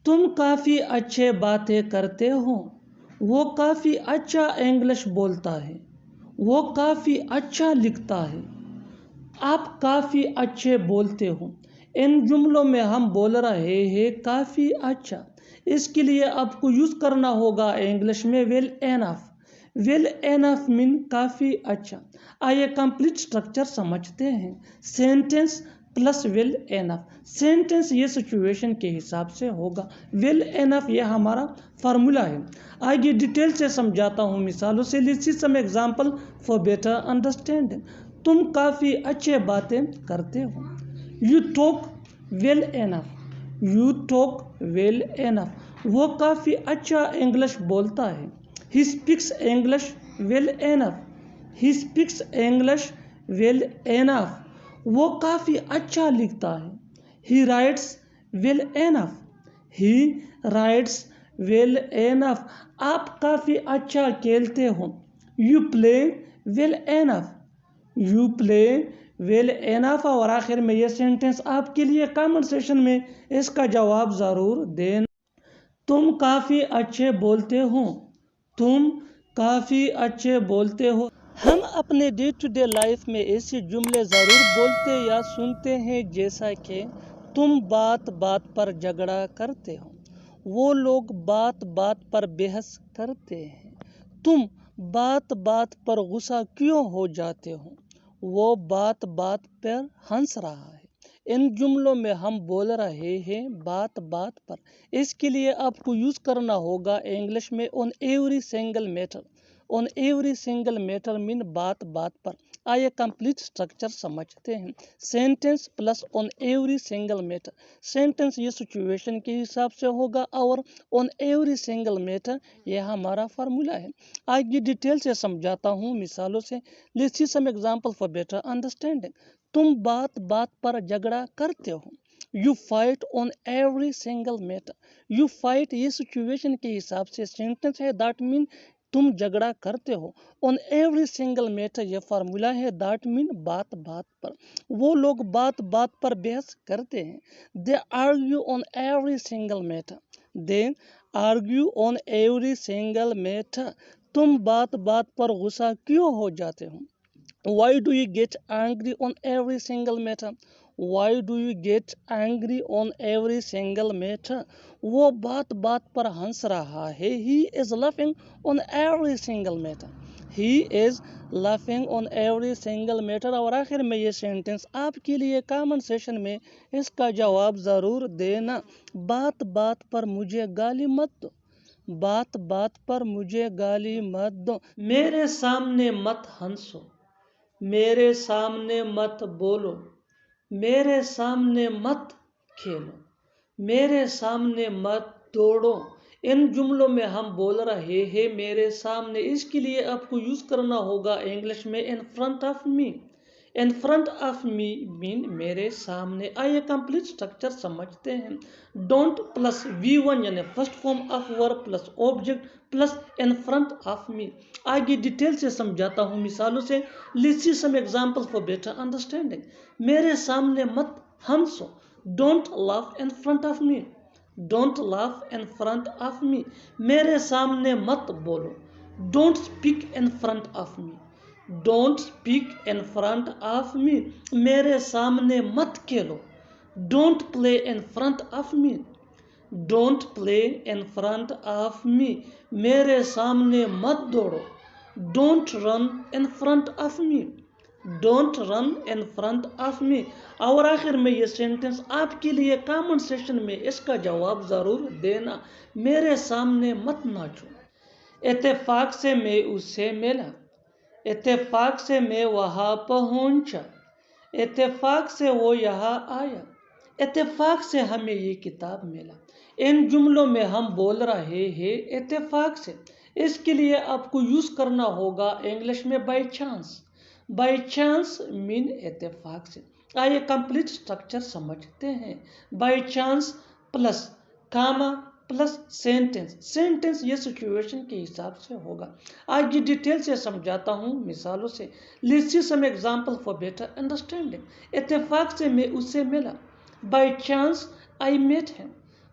तुम काफ़ी अच्छे बातें करते हो। वो काफ़ी अच्छा इंग्लिश बोलता है। वो काफ़ी अच्छा लिखता है। आप काफ़ी अच्छे बोलते हो। इन जुमलों में हम बोल रहे हैं काफ़ी अच्छा। इसके लिए आपको यूज़ करना होगा इंग्लिश में well enough. Well enough mean काफ़ी अच्छा। आइए कंप्लीट स्ट्रक्चर समझते हैं। Sentence plus well enough. Sentence ये सिचुएशन के हिसाब से होगा। वेल एनफ ये हमारा फार्मूला है। आगे डिटेल से समझाता हूँ मिसालों से। Let's see some example for better understanding. तुम काफ़ी अच्छे बातें करते हो। You talk well enough. You talk well enough. वो काफ़ी अच्छा इंग्लिश बोलता है। He speaks English well enough. He speaks English well enough. वो काफ़ी अच्छा लिखता है। He writes well enough. He writes well enough. आप काफ़ी अच्छा खेलते हो। You play well enough. You play well enough. और आखिर में ये सेंटेंस आपके लिए कमेंट सेशन में इसका जवाब ज़रूर देना। तुम काफ़ी अच्छे बोलते हो। तुम काफ़ी अच्छे बोलते हो। हम अपने डे टू डे लाइफ में ऐसे जुमले ज़रूर बोलते या सुनते हैं जैसा कि तुम बात बात पर झगड़ा करते हो। वो लोग बात बात पर बहस करते हैं। तुम बात बात पर गुस्सा क्यों हो जाते हो। वो बात बात पर हंस रहा है। इन जुमलों में हम बोल रहे हैं बात बात पर। इसके लिए आपको यूज़ करना होगा इंग्लिश में on every single matter. On every single matter mean बात बात पर। आइए कंप्लीट स्ट्रक्चर समझते हैं। Sentence plus on every single matter. Sentence ये सिचुएशन के हिसाब से होगा और ऑन एवरी सिंगल मैटर ये हमारा फार्मूला है। आगे डिटेल से समझाता हूँ मिसालों से। Let's see some example for better understanding. तुम बात बात पर झगड़ा करते हो। You fight on every single matter. You fight ये सिचुएशन के हिसाब से सेंटेंस है। दैट मीन तुम झगड़ा करते हो। ऑन एवरी सिंगल मैटर ये फार्मूला है। दैट मीन बात बात पर। वो लोग बात बात पर बहस करते हैं। दे argue on every single matter. They argue on every single matter. तुम बात बात पर गुस्सा क्यों हो जाते हो। Why do you get angry on every single matter? Why do you get angry on every single matter? वो बात बात पर हंस रहा है। He is laughing on every single matter. He is laughing on every single matter। और आखिर में ये सेंटेंस आपके लिए कमेंट सेशन में इसका जवाब ज़रूर देना। बात बात पर मुझे गाली मत दो। बात बात पर मुझे गाली मत दो। मेरे सामने मत हंसो। मेरे सामने मत बोलो। मेरे सामने मत खेलो। मेरे सामने मत दौड़ो। इन जुमलों में हम बोल रहे हैं मेरे सामने। इसके लिए आपको यूज़ करना होगा इंग्लिश में इन front of me. In front of me mean मेरे सामने। आइए कंप्लीट स्ट्रक्चर समझते हैं। डोंट प्लस V1 यानी first form of verb plus object plus in front of me. आगे डिटेल से समझाता हूँ मिसालों से। Let's see some example for better understanding. मेरे सामने मत हंसो। Don't laugh in front of me. Don't laugh in front of me. मेरे सामने मत बोलो। Don't speak in front of me. Don't speak in front of me. मेरे सामने मत खेलो। Don't play in front of me. Don't play in front of me. मेरे सामने मत दौड़ो। Don't run in front of me. Don't run in front of मी। और आखिर में ये सेंटेंस आपके लिए कमेंट सेशन में इसका जवाब ज़रूर देना। मेरे सामने मत नाचो। इत्तेफाक से मैं उससे मिला। इत्तेफाक से मैं वहाँ पहुँचा। इत्तेफाक से वो यहाँ आया। इत्तेफाक से हमें ये किताब मिला। इन जुमलों में हम बोल रहे हैं इत्तेफाक से। इसके लिए आपको यूज़ करना होगा इंग्लिश में by chance. By chance mean इत्तेफाक से। आइए कंप्लीट स्ट्रक्चर समझते हैं। By chance plus comma plus sentence. Sentence ये सिचुएशन के हिसाब से होगा। आज ये डिटेल से समझाता हूँ मिसालों से। Let's see some example for better understanding. इत्तेफाक से मैं उससे मिला। By chance I met him.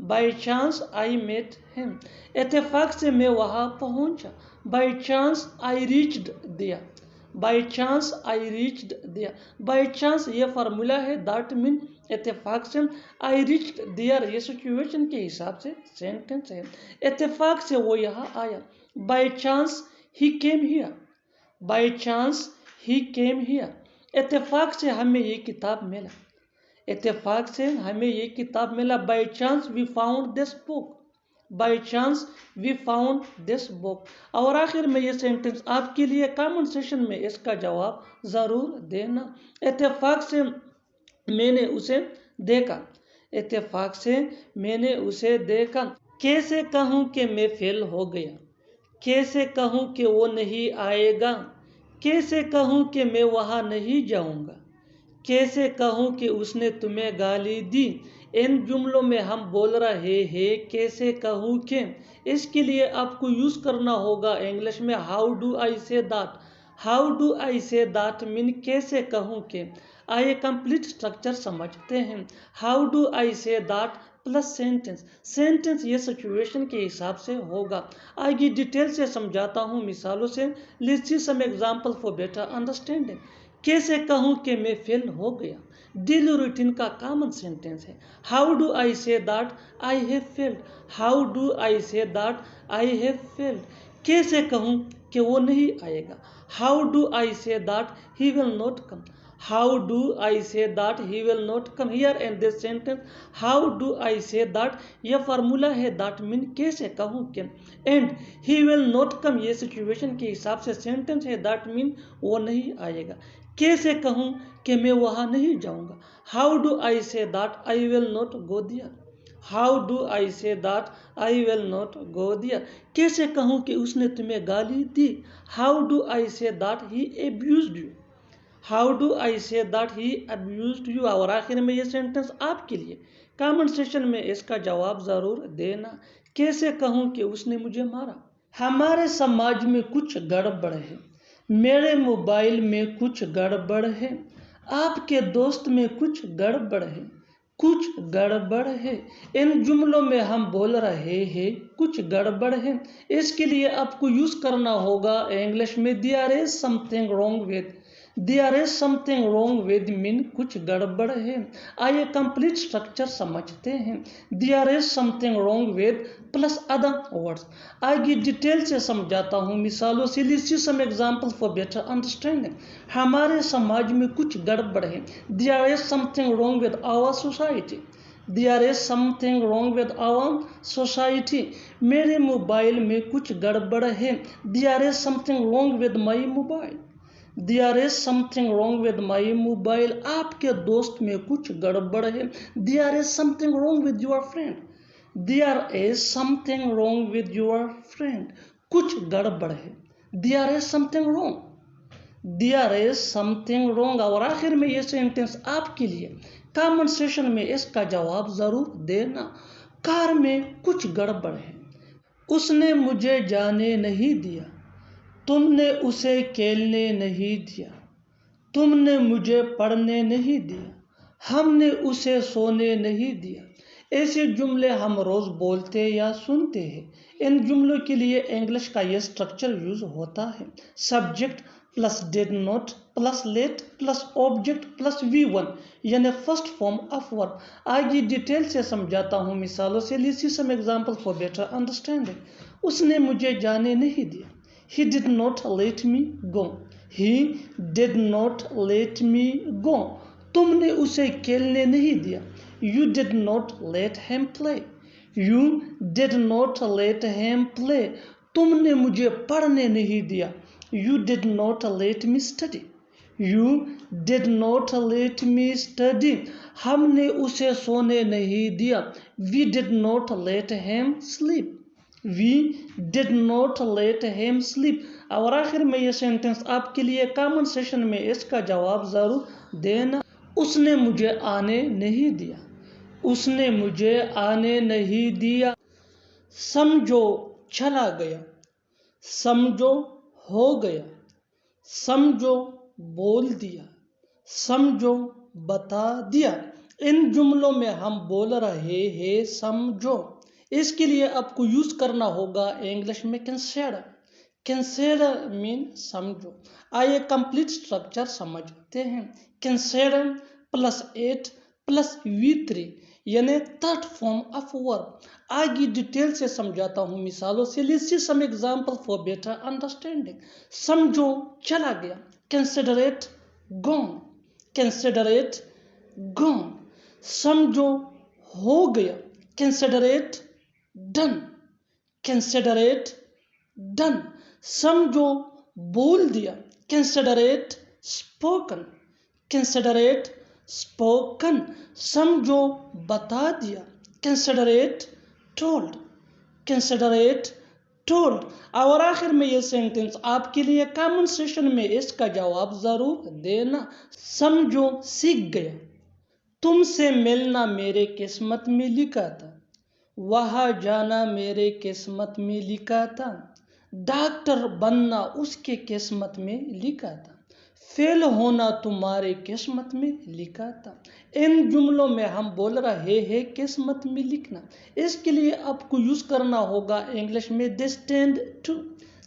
By chance I met him, इत्तेफाक से मैं वहाँ पहुँचा। By chance I reached there, by chance I reached there. By chance ये फार्मूला है, दैट मीन इत्तेफाक से। आई रीच्ड देयर ये सिचुएशन के हिसाब से सेंटेंस है। इत्तेफाक से वो यहाँ आया। By chance he came here, by chance he came here. इत्तेफाक से हमें ये किताब मिला, इत्तेफाक से हमें ये किताब मिला। By chance we found this book, by chance we found this book. और आखिर में ये सेंटेंस आपके लिए, कमेंट सेशन में इसका जवाब ज़रूर देना। इत्तेफाक से मैंने उसे देखा, इत्तेफाक से मैंने उसे देखा। कैसे कहूँ कि मैं फेल हो गया, कैसे कहूँ कि वो नहीं आएगा, कैसे कहूँ कि मैं वहाँ नहीं जाऊँगा, कैसे कहूँ कि उसने तुम्हें गाली दी। इन जुमलों में हम बोल रहे हैं कैसे कहूँ कि। इसके लिए आपको यूज़ करना होगा इंग्लिश में how do I say that. How do I say that mean कैसे कहूँ कि। आइए कंप्लीट स्ट्रक्चर समझते हैं। How do I say that plus sentence, sentence ये सिचुएशन के हिसाब से होगा। आगे डिटेल से समझाता हूँ मिसालों से। Let's see some example for better understanding. कैसे कहूँ कि मैं फेल हो गया, डेली रूटीन का कॉमन सेंटेंस है। How do I say that I have failed, how do I say that I have failed. कैसे कहूँ कि वो नहीं आएगा, how do I say that he will not come, how do I say that he will not come here in this sentence. How do I say that यह formula है, that mean कैसे कहूँ कि। And he will not come ये situation के हिसाब से sentence है, दैट मीन वो नहीं आएगा। कैसे कहूँ कि मैं वहाँ नहीं जाऊँगा, how do I say that I will not go there, how do I say that I will not go there. कैसे कहूँ कि उसने तुम्हें गाली दी, how do I say that he abused you, how do I say that he abused you. और आखिर में ये सेंटेंस आपके लिए, कमेंट सेशन में इसका जवाब ज़रूर देना। कैसे कहूँ कि उसने मुझे मारा। हमारे समाज में कुछ गड़बड़ है, मेरे मोबाइल में कुछ गड़बड़ है, आपके दोस्त में कुछ गड़बड़ है, कुछ गड़बड़ है। इन जुमलों में हम बोल रहे हैं कुछ गड़बड़ है। इसके लिए आपको यूज़ करना होगा इंग्लिश में there is something wrong with, there is something wrong with mean कुछ गड़बड़ है। आइए कंप्लीट स्ट्रक्चर समझते हैं। There is something wrong with plus other words. आगे डिटेल से समझाता हूँ मिसालों से। Let's see some example for better understanding. हमारे समाज में कुछ गड़बड़ है, there is something wrong with our society, there is something wrong with our society. मेरे मोबाइल में कुछ गड़बड़ है, there is something wrong with my mobile, there is something wrong with my mobile. आपके दोस्त में कुछ गड़बड़ है, there is something wrong with your friend, there is something wrong with your friend. कुछ गड़बड़ है, there is something wrong, there is something wrong. और आखिर में ये सेंटेंस आपके लिए, कमेंट सेशन में इसका जवाब ज़रूर देना। कार में कुछ गड़बड़ है, उसने मुझे जाने नहीं दिया, तुमने उसे खेलने नहीं दिया, तुमने मुझे पढ़ने नहीं दिया, हमने उसे सोने नहीं दिया। ऐसे जुमले हम रोज़ बोलते या सुनते हैं। इन जुमलों के लिए इंग्लिश का यह स्ट्रक्चर यूज होता है। Subject plus did not plus let plus object plus V1 यानी फर्स्ट फॉर्म ऑफ वर्ब। आगे डिटेल से समझाता हूँ मिसालों से। Let's see some example for better understanding. उसने मुझे जाने नहीं दिया, he did not let me go, he did not let me go। तुमने उसे खेलने नहीं दिया, you did not let him play, you did not let him play। तुमने मुझे पढ़ने नहीं दिया, you did not let me study, you did not let me study। हमने उसे सोने नहीं दिया, we did not let him sleep, we did not let him sleep। और आखिर में ये सेंटेंस आपके लिए, कमेंट सेशन में इसका जवाब ज़रूर देना। उसने मुझे आने नहीं दिया, उसने मुझे आने नहीं दिया। समझो चला गया, समझो हो गया, समझो बोल दिया, समझो बता दिया। इन जुमलों में हम बोल रहे हैं समझो। इसके लिए आपको यूज करना होगा इंग्लिश में कंसीडर। कंसीडर मीन समझो। आइए कंप्लीट स्ट्रक्चर समझते हैं। कंसीडर प्लस 8 प्लस V3 यानी थर्ड फॉर्म ऑफ वर्ब। आगे डिटेल से समझाता हूँ मिसालों से। Let's see some example for better understanding. समझो चला गया, कंसिडरेट गॉन, कंसिडरेट गॉन। समझो हो गया, कंसिडरेट डन, कंसिडरेट डन। समझो बोल दिया, कंसिडरेट स्पोकन, कंसिडरेट स्पोकन। समझो बता दिया, कंसिडरेट टोल्ड, कंसिडरेट टोल्ड। और आखिर में ये सेंटेंस आपके लिए कमेंट सेशन में इसका जवाब जरूर देना। समझो सीख गया, तुमसे मिलना मेरे किस्मत में लिखा था, वहाँ जाना मेरे किस्मत में लिखा था, डॉक्टर बनना उसके किस्मत में लिखा था, फेल होना तुम्हारे किस्मत में लिखा था। इन जुमलों में हम बोल रहे हैं किस्मत में लिखना। इसके लिए आपको यूज करना होगा इंग्लिश में destined to.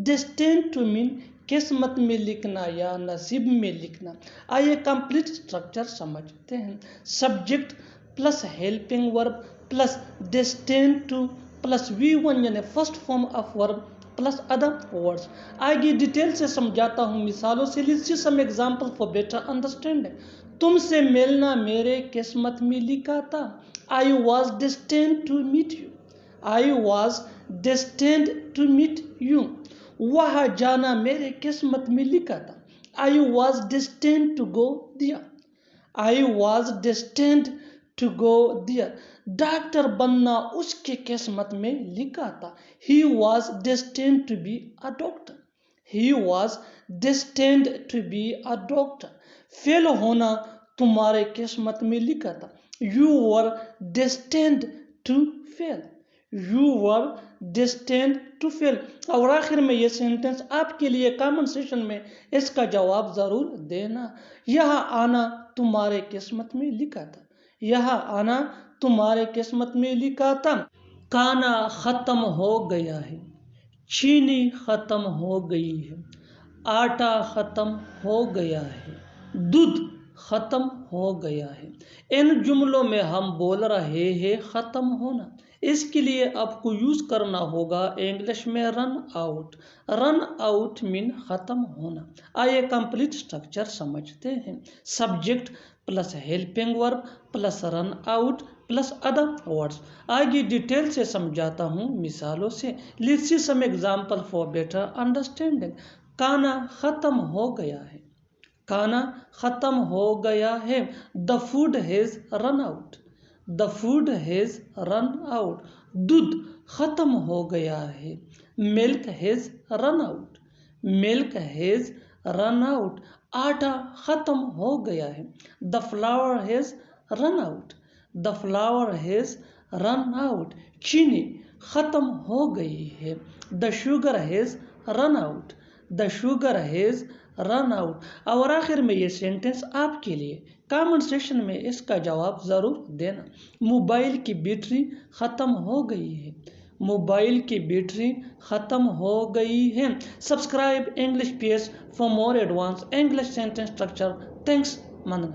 Destined to mean किस्मत में लिखना या नसीब में लिखना। आइए कंप्लीट स्ट्रक्चर समझते हैं। Subject plus helping verb plus destined to plus V1 यानी first form of verb plus other words. आगे डिटेल से समझाता हूँ मिसालों से। Let's see some example for better understanding. तुमसे मिलना मेरे किस्मत में लिखा था, I was destined to meet you, I was destined to meet you. वहाँ जाना मेरे किस्मत में लिखा था, I was destined to go there, I was destined to go there. Doctor बनना उसके किस्मत में लिखा था, he was destined to be a doctor, he was destined to be a doctor. Fail होना तुम्हारे किस्मत में लिखा था, you were destined to fail, you were destined to fail. और आखिर में ये सेंटेंस आपके लिए कमेंट सेशन में इसका जवाब जरूर देना। यह आना तुम्हारे किस्मत में लिखा था, यह आना तुम्हारे किस्मत में लिखा था। खाना खत्म हो गया है, चीनी खत्म हो गई है, आटा खत्म हो गया है, दूध खत्म हो गया है। इन जुमलों में हम बोल रहे हैं खत्म होना। इसके लिए आपको यूज करना होगा इंग्लिश में run out. Run out mean खत्म होना। आइए कंप्लीट स्ट्रक्चर समझते हैं। Subject plus helping verb plus run out plus other words. आगे डिटेल से समझाता हूँ मिसालों से। Let's see some example for better understanding. खाना खत्म हो गया है, खाना खत्म हो गया है, the food has run out, the food has run out. दूध खत्म हो गया है, milk has run out, milk has run out. आटा खत्म हो गया है, the flower has run out, the flower has run out. चीनी खत्म हो गई है, the sugar has run out, the sugar has run out. और आखिर में ये सेंटेंस आपके लिए कमेंट सेक्शन में इसका जवाब जरूर देना। मोबाइल की बैटरी खत्म हो गई है, मोबाइल की बैटरी खत्म हो गई है। Subscribe English page for more advance English sentence structure. Thanks मन।